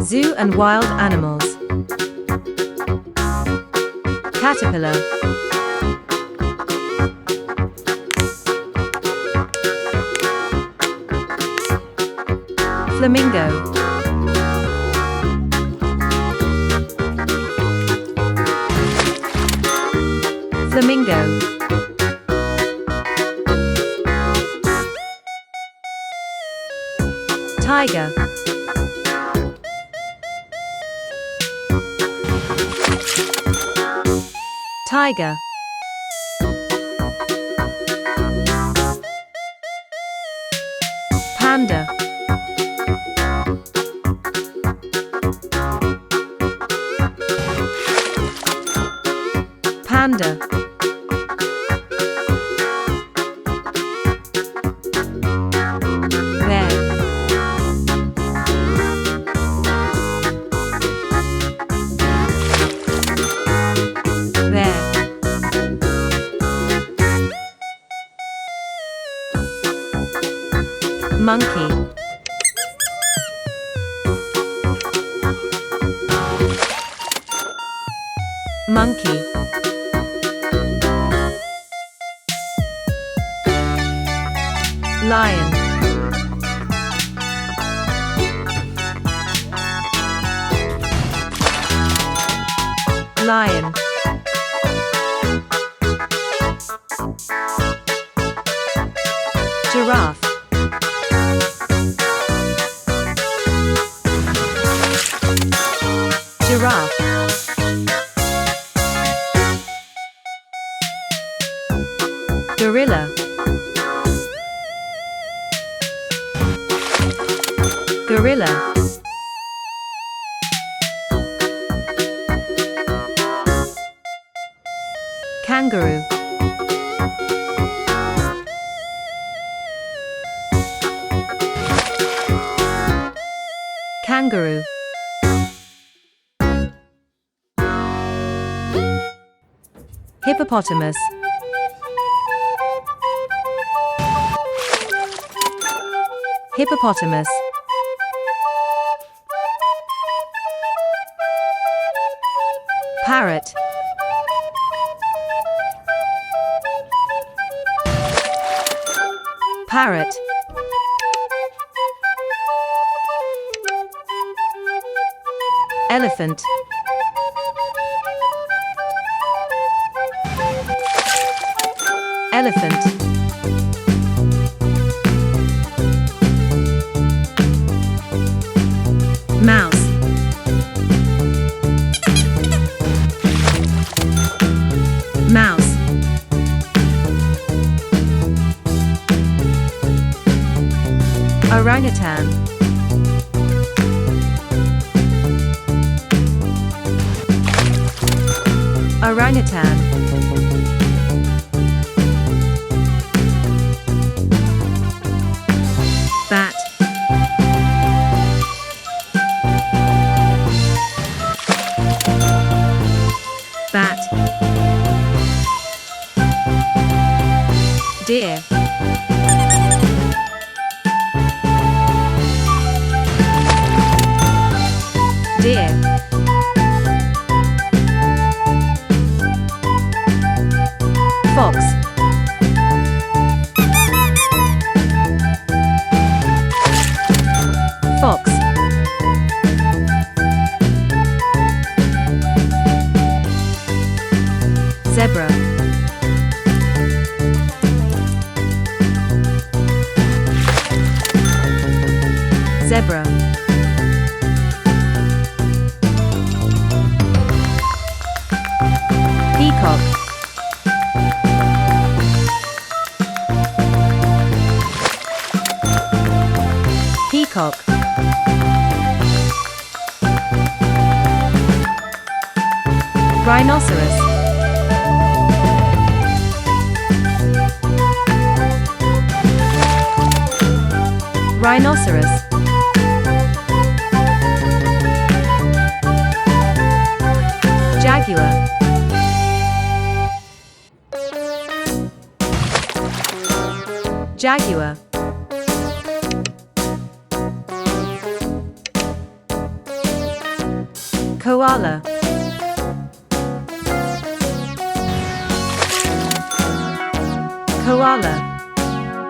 Zoo and wild animals. Caterpillar. Flamingo. Flamingo. Tiger. Tiger. Panda. Panda. Bear. Bear. Monkey. Monkey. Lion. Lion. Giraffe. Giraffe. Gorilla. Gorilla. Kangaroo. Kangaroo. Hippopotamus. Hippopotamus. Parrot. Parrot. Elephant. Elephant. Mouse. Mouse. Orangutan. Orangutan. Bat. Bat. Deer. Deer. Fox. Fox. Zebra. Zebra. Peacock. Peacock. Rhinoceros. Rhinoceros. Jaguar. Jaguar. Koala. Koala.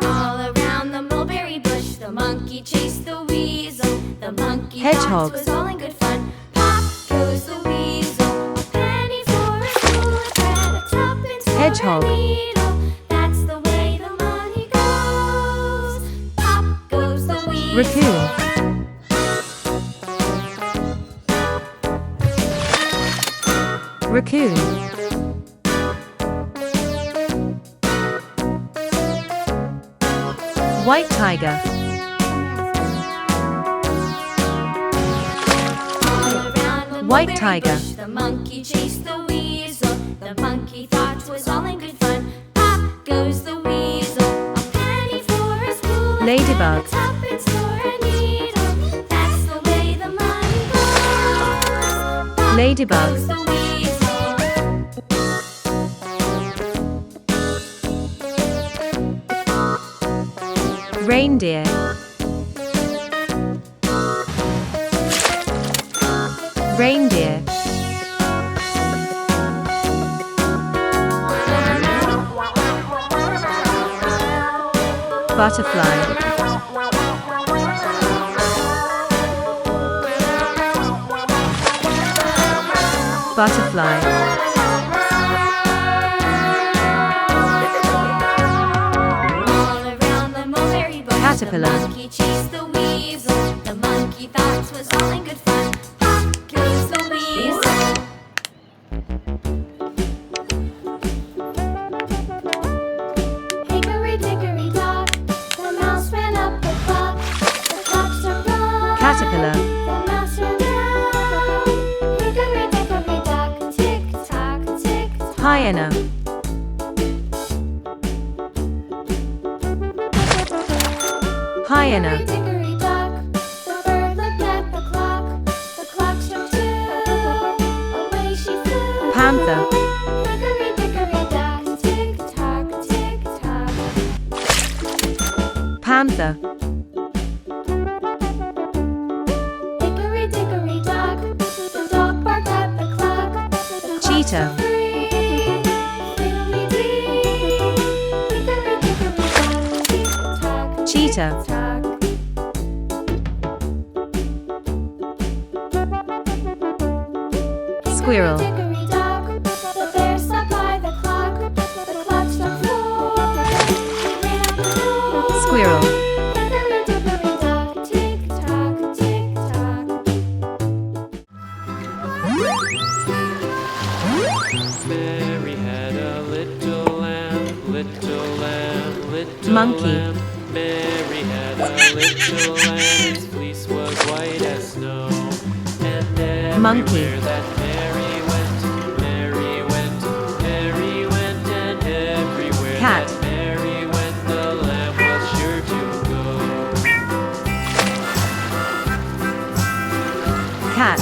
All around the mulberry bush, the monkey chased the weasel. The monkey Hedgehog. thought 'twas all in good fun. Pop goes the weasel, a penny for a spool of bread, a tuppence for Hedgehog. a needle. That's the way the money goes. Pop goes the weasel. Raccoon. Raccoon. White tiger. White Mulberry tiger. bush, the monkey chased the weasel. The monkey thought 'twas all in good fun. Pop goes the weasel, a penny for a spool of Ladybug. bread, a tuppence for a needle. That's the way the money goes. Pop Ladybug. goes the weasel. Reindeer. Reindeer. Butterfly. Butterfly. All around the mulberry bush, Caterpillar. the monkey chased the weasel. The monkey thought 'twas all in good fun. Pop goes the weasel. Hickory dickory dock, the mouse ran up the clock. The clock struck one. Caterpillar. The mouse ran down. Hickory dickory dock, tick tock, tick tock. Hyena. Hyena. Hickory dickory dock, the bird looked at the clock. The clock struck two, away she flew. Panther. Hickory dickory dock, tick tock, tick tock. Panther. Hickory dickory dock, the dog barked at the clock. The clock Cheetah. struck three, fiddly-dee. Hickory dickory dock, tick tock, Cheetah. tick tock. Squirrel. Hickory dock, the bear sat by the clock. The clock struck four. He ran out the door. Squirrel. Hickory dickory dock, tick tock, tick tock. Mary had a little lamb, little lamb, little Monkey. lamb. Mary had a little lamb, its fleece was white as snow. And Monkey. everywhere that Mary went, Mary went, Mary went, and everywhere Cat. that Mary went, the lamb was sure to go. Cat.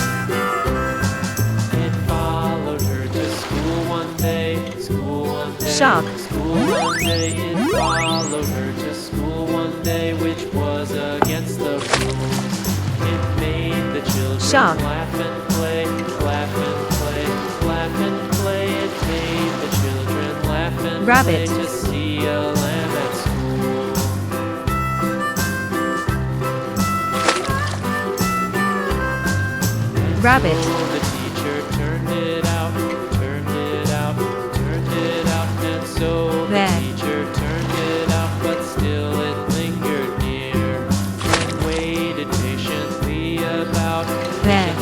It followed her to school one day, school one day, Shark. school one day. It followed her to school one day, which was against the rules. It made the children Shark. laugh and play, laugh and play, laugh and play. It made the children laugh and Rabbit. play to see a lamb at school. Rabbit. So the teacher turned it out, turned it out, turned it out, and so the There. teacher turned it out, but still it lingered near and waited patiently about, There.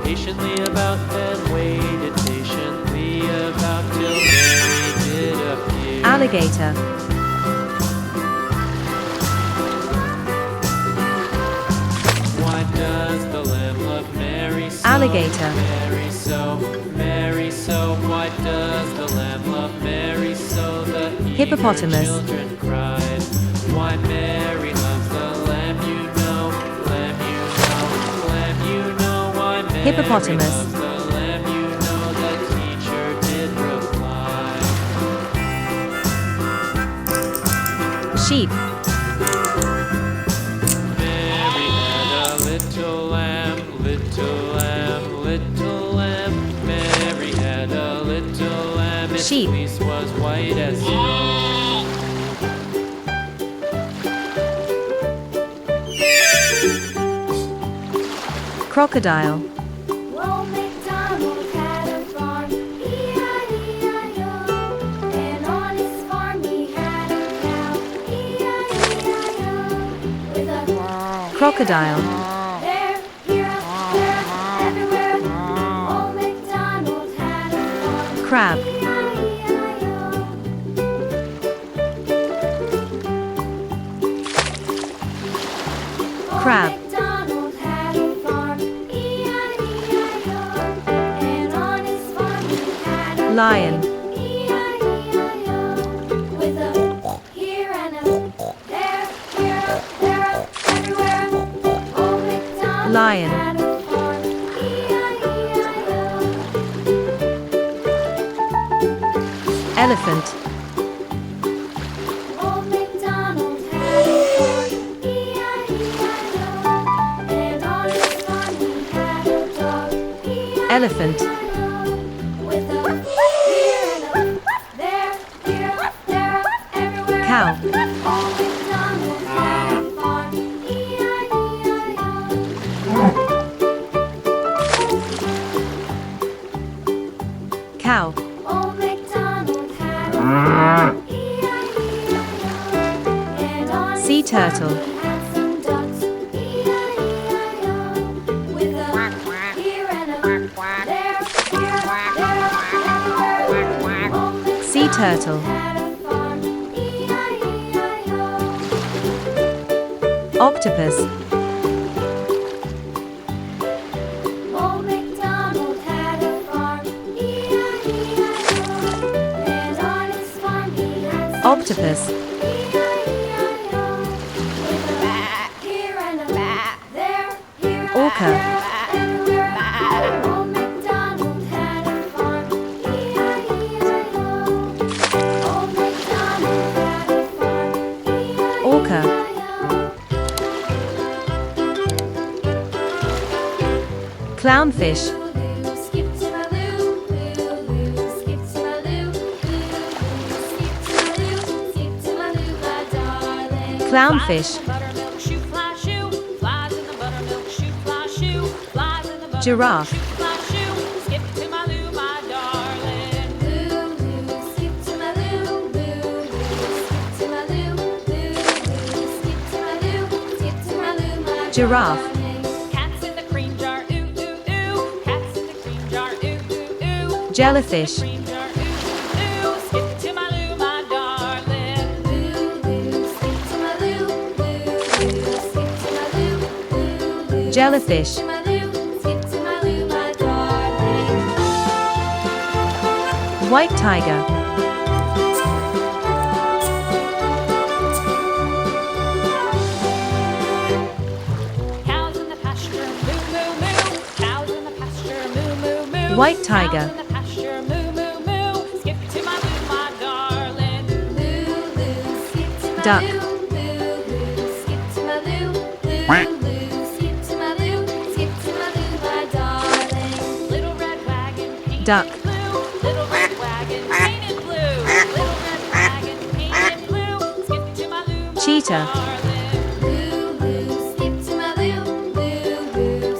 patiently about, and waited patiently about till Mary did appear. Alligator. Why does the lamb love Mary so? Alligator. Mary so, Mary so. Why does the lamb love Mary so? The eager Hippopotamus. children cried. Why Mary loves the lamb, you know, lamb, you know, lamb, you know. Why Mary Hippopotamus. loves the lamb, you know. The teacher did reply. Sheep. Mary had a little lamb, little lamb, little Sheep. fleece was white as snow. Crocodile. Old MacDonald had a farm, E-I-E-I-O. And on his farm he had a cow, E-I-E-I-O. With a Crocodile. there, here, there, everywhere. Old MacDonald had a farm, Crab. E-I-E-I-O. Crab. Old MacDonald had a farm, E-I-E-I-O. And on his farm he had a Lion. E-I-E-I-O. With a here and a there, here, there, everywhere. Old MacDonald Lion. had a farm, E-I-E-I-O. Elephant. Old MacDonald had a farm, E-I-E-I-O. And on his farm he had a dog, Elephant. E-I-E-I-O. With a here and a there, here, there, everywhere. Cow. Old MacDonald had a farm, E-I-E-I-O. Cow. Old MacDonald had a farm, E-I-E-I-O. And on his Sea farm turtle. he had some ducks, E-I-E-I-O. With a here and a there, here, there, everywhere. Old Sea MacDonald turtle. had a farm, E-I-E-I-O. Octopus. Old MacDonald had a farm, E-I-E-I-O. And on his farm he had some Octopus. E-I-E-I-O. With a here and a there, here, Orca. there, everywhere. Old MacDonald had a farm, E-I-E-I-O. Old MacDonald had a farm, Orca. E-I-E-I-O. Clownfish. Loo, skip to my loo, loo, skip to my loo, skip to my loo, skip to my loo, my darling. Clownfish. Buttermilk shoe fly shoe, flies in the buttermilk shoe fly shoe, flies in the buttermilk Giraffe. shoe fly shoe. Skip to my loo, my darling. Loo, skip to my loo, skip to my loo, skip to my loo, skip to my loo, my Giraffe. darling. Cats in the cream jar, ooh ooh ooh. Cats in the cream jar, ooh ooh ooh. Jellyfish. Cream jar, ooh ooh ooh. Skip to my loo, my darling. Loo, skip to my loo, skip to my loo, Jellyfish. skip to my loo, skip to my loo, my darling. White tiger. Cows in the pasture, moo moo moo. Cows in the pasture, moo moo moo. White tiger. Cows in the pasture, moo moo moo. Skip to my loo, my darling. Skip to my Duck. loo, skip to my loo, skip to my loo, skip to my loo, my darling. Little red wagon painted Duck. blue. Little red wagon painted blue. Little red wagon painted blue. Skip to my loo, my Cheetah. darling. Skip to my loo,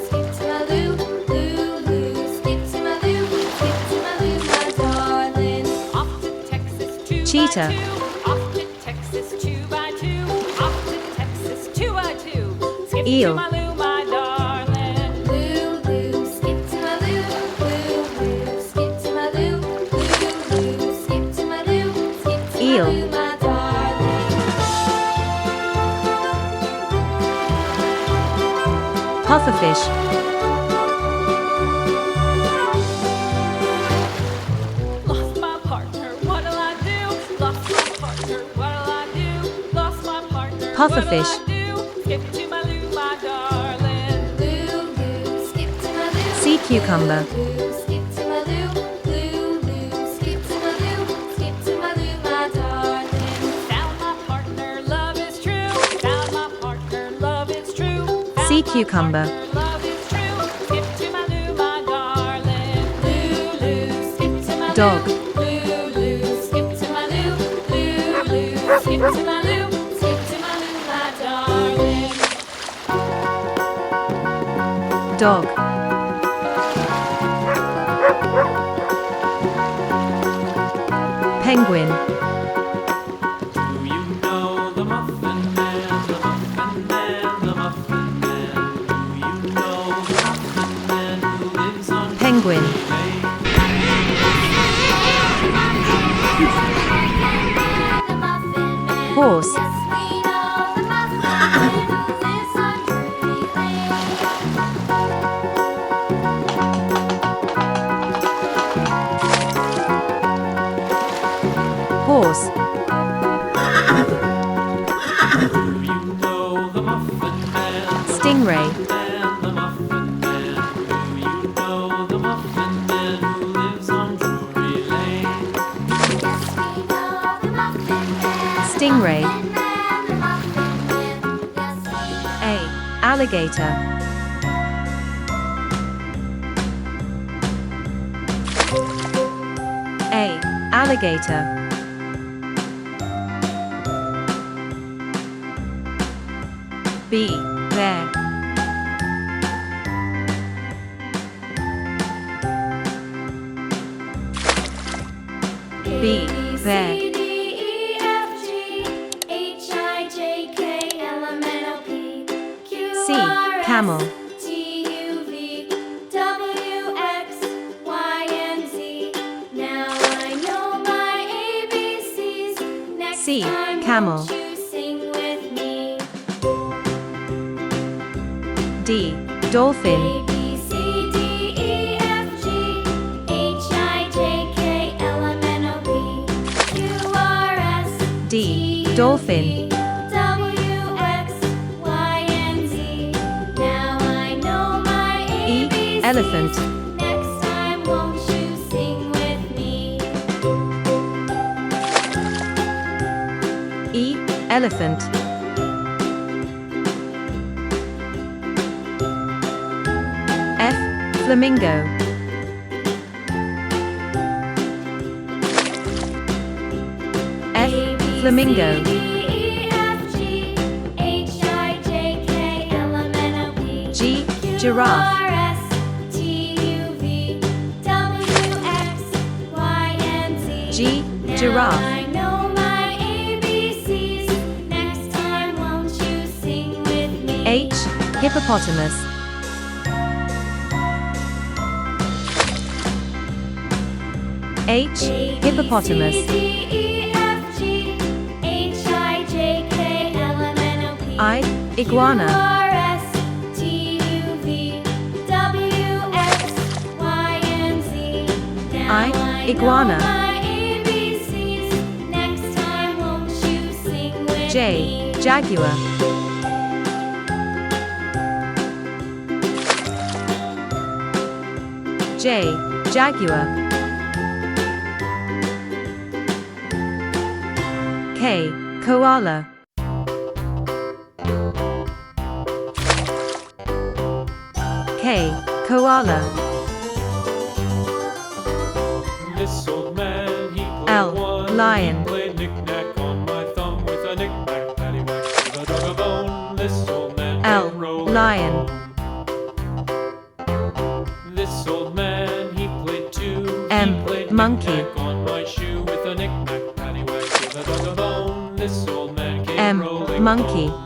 skip to my loo, skip to my loo, skip to my loo, my darling. Off to Texas 2 Cheetah. by 2. Off to Texas 2 by 2. Off to Texas 2 by 2. Skip Eel. to my loo, my darling. Skip to my loo, skip to my loo, skip to my loo, skip to Eel. my loo, my darling. Pufferfish. Lost my partner, what'll I do? Lost my partner, what'll I do? Lost my partner, Pufferfish. what'll I do? Skip to my loo, my darling. Skip to my loo, Sea cucumber. skip to my loo, skip to my loo, skip to my loo, my darling. Found my partner, love is true. Found my partner, love is true. Found Sea my cucumber. partner, love is true. Skip to my loo, my darling. Skip to my Dog. loo, loo, skip to my loo, skip to my loo, my darling. Dog. Penguin. Do you know the Muffin Man, the Muffin Man, the Muffin Man? Do you know the Muffin Man who lives on Penguin. Nursery Lane? The Muffin Man. Horse. Yes, we know the Muffin Man who lives on Drury Lane. Horse. Do you know the Muffin Man, the Stingray. Man, the Muffin Man? Do you know the Muffin Man who lives on Drury Lane? Yes, we know the Muffin Man. Stingray. The Muffin Man. Yes, we know. A. Alligator. A. Alligator. B. Bear. B. Bear. C, D, E, F, G, H, I, J, K, L, M, N, O, P, Q, C. R, S, Camel. T, U, V, W, X, Y, and Z. Now I know my ABCs. Next C. time, Camel. won't you sing with me? D. Dolphin. A, B, C, D, E, F, G, H, I, J, K, L, M, N, O, P, Q, R, S, D. T, Dolphin. W, X, Y, and Z. Now I know my E. ABCs. Elephant. Next time, won't you sing with me? E. Elephant. F. Flamingo. F. Flamingo. A, B, C, D, E, F, G, H, I, J, K, L, M, N, O, P, G. Giraffe. R, S, T, U, V, W, X, Y, and Z. G. Giraffe. Now I know my ABCs. Next time, won't you sing with me? H. Hippopotamus. H. Hippopotamus. A, B, C, D, E, F, G, H, I, J, K, L, M, N, O, P, I. Iguana. Q, R, S, T, U, V, W, X, Y, and Z. Now I. Iguana. know my ABCs. Next time, won't you sing with J. me? Jaguar. J. Jaguar. K. Koala. K. Koala. This old man, he played L. one. Lion. He played knick-knack on my thumb with a knick-knack, paddywhack, give a dog a bone. This old man L. came rolling Lion. home. This old man, he played two. M. He played Monkey. knick-knack on my shoe with a knick-knack, paddywhack, give a dog a bone. This old man came M. rolling Monkey. home.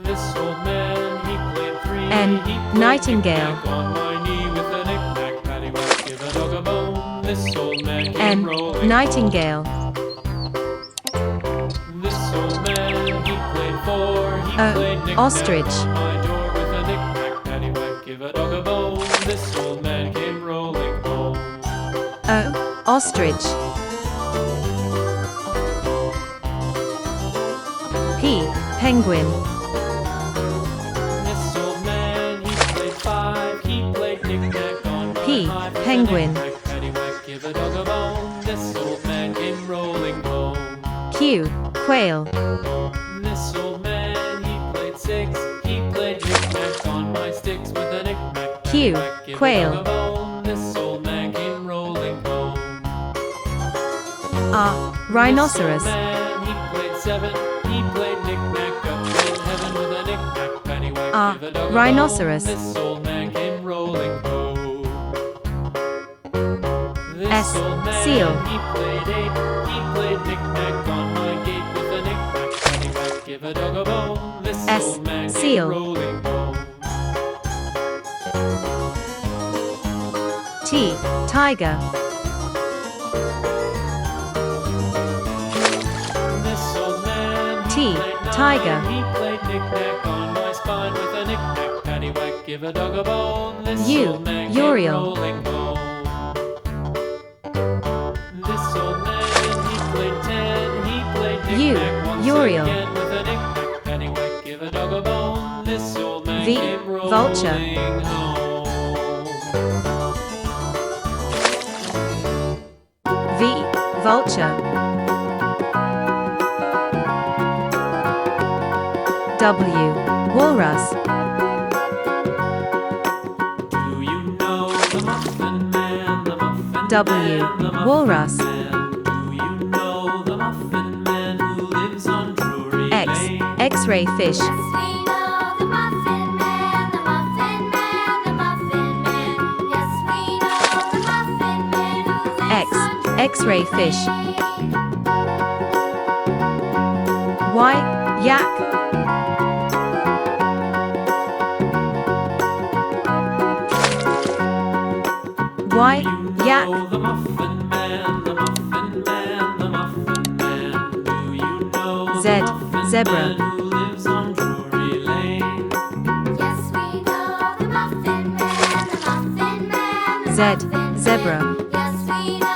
This old man, he played three. N. He played Nightingale. knick-knack on my knee with a knick-knack, paddywhack, give a dog a bone. This old man came N. rolling Nightingale. This old man, he played four. He O. played knick-knack Ostrich. on my door with a knick-knack, paddywhack, give a dog a bone. This old man came rolling home. O. Ostrich. P. Penguin. This old man, he played five. He played knick-knack on my P. hive with a Penguin. knick-knack, paddywhack, give a dog a bone. This old man came rolling home. Q. Quail. This old man, he played six. He played knick-knack on my sticks with a knick-knack, Q. paddywhack, give a Quail. dog a bone. This old man came rolling home. R. Rhinoceros. This old man, he played seven. He played knick-knack up in heaven with a knick-knack paddywhack. Ah, Give a dog a rhinoceros. bone. This old man came rolling home. This S, old man, seal. he played eight. He played knick-knack on my gate with a knick-knack paddywhack. Give a dog a bone. This S, old man seal. came rolling home. T, tiger. This old man, he T, played nine. tiger. He played knick-knack on my spine with a knick-knack paddywhack. Give a dog a bone. This U, old man Uriel. came rolling home. This old man, he played ten. He played U, knick-knack once Uriel. again with a knick-knack paddywhack. Give a dog a bone. This old man V, came rolling vulture. home. V, vulture. W, walrus. Do you know the Muffin Man? The Muffin W, Man, the Muffin walrus. Man. Do you know the Muffin Man who lives on Drury X, Lane? X-ray fish. Yes, we know the Muffin Man, the Muffin Man, the Muffin Man. Yes, we know the Muffin Man who lives X, on Drury X-ray fish. Lane. Y, yak. Y, yak. know the Muffin Man, the Muffin Man, the Muffin Man. Do you know Z, the Muffin zebra. Man who lives on Drury Lane? Yes, we know the Muffin Man, the Muffin Man, the Z, Muffin Man. zebra. Yes, we know